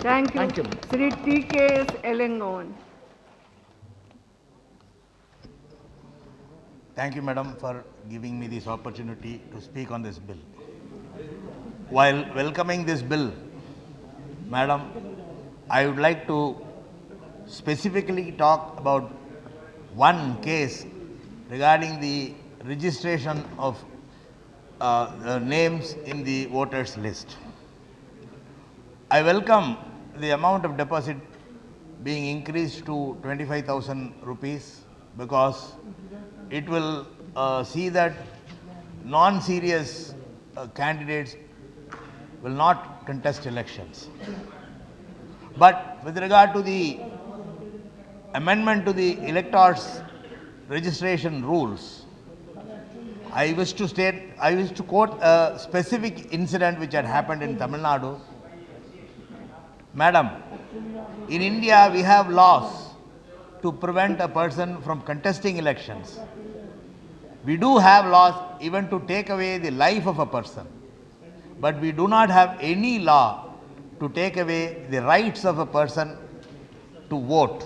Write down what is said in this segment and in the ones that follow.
Thank you. Thank you. Sri T.K.S. Elengon. Thank you, Madam, for giving me this opportunity to speak on this bill. While welcoming this bill, Madam, I would like to specifically talk about one case regarding the registration of names in the voters list. I welcome the amount of deposit being increased to 25,000 rupees because it will see that non-serious candidates will not contest elections. But with regard to the amendment to the electors registration rules, I wish to quote a specific incident which had happened in Tamil Nadu. Madam, in India we have laws to prevent a person from contesting elections. We do have laws even to take away the life of a person, but we do not have any law to take away the rights of a person to vote.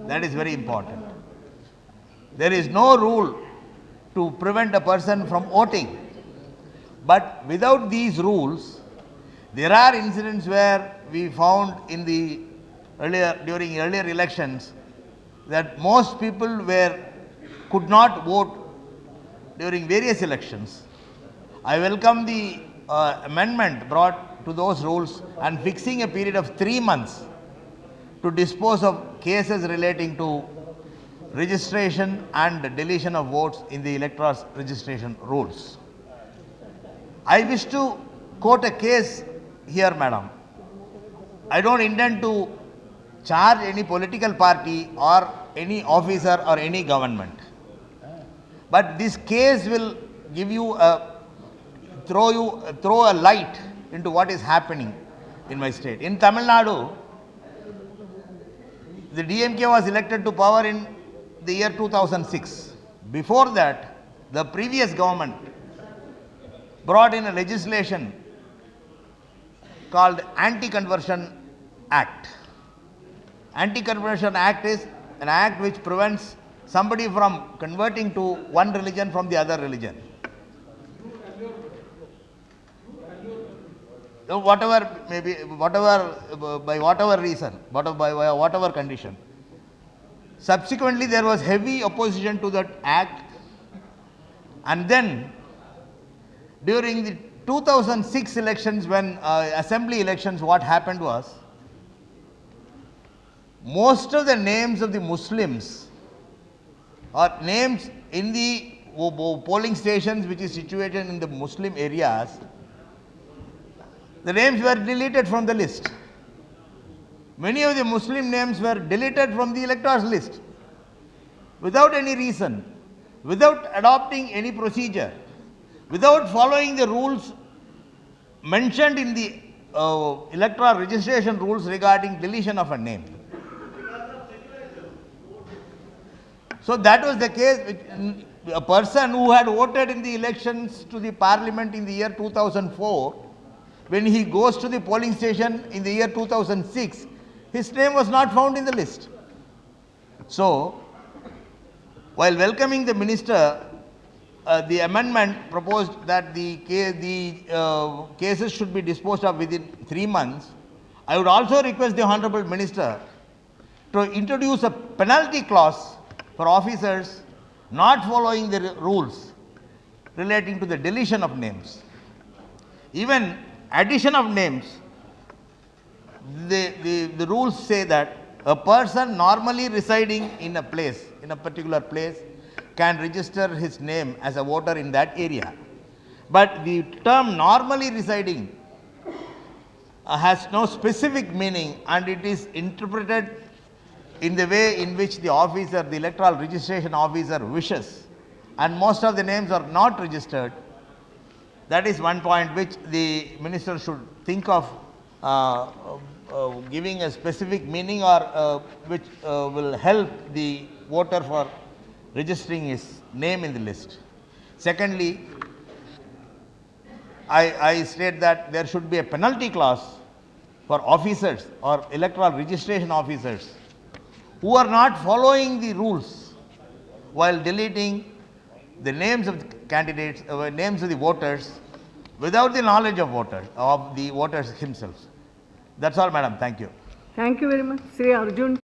That is very important. There is no rule to prevent a person from voting. But without these rules, there are incidents where we found in the during earlier elections that most people could not vote during various elections. I welcome the amendment brought to those rules and fixing a period of 3 months to dispose of cases relating to registration and deletion of votes in the electors registration rules. I wish to quote a case here, Madam. I don't intend to charge any political party or any officer or any government. But this case will give you throw a light into what is happening in my state. In Tamil Nadu, the DMK was elected to power in the year 2006. Before that, the previous government brought in a legislation called Anti-Conversion Act. Anti-Conversion Act is an act which prevents somebody from converting to one religion from the other religion. Whatever maybe, by whatever reason, by whatever condition. Subsequently, there was heavy opposition to that act, and then during the 2006 elections, when assembly elections, what happened was most of the names of the Muslims or names in the polling stations which is situated in the Muslim areas, the names were deleted from the list. Many of the Muslim names were deleted from the electors list without any reason, without adopting any procedure, without following the rules mentioned in the electoral registration rules regarding deletion of a name. So that was the case. A person who had voted in the elections to the parliament in the year 2004, when he goes to the polling station in the year 2006, his name was not found in the list. So, while welcoming the minister, the amendment proposed that the cases should be disposed of within 3 months. I would also request the Honorable Minister to introduce a penalty clause for officers not following the rules relating to the deletion of names. Even addition of names, the rules say that a person normally residing in a place, in a particular place, can register his name as a voter in that area. But the term normally residing has no specific meaning, and it is interpreted in the way in which the officer, the electoral registration officer wishes, and most of the names are not registered. That is one point which the minister should think of giving a specific meaning, or which will help the voter for registering his name in the list. Secondly, I state that there should be a penalty clause for officers or electoral registration officers who are not following the rules while deleting the names of the candidates, names of the voters without the knowledge of the voters himself. That's all, madam. Thank you. Thank you very much. Sri Arjun.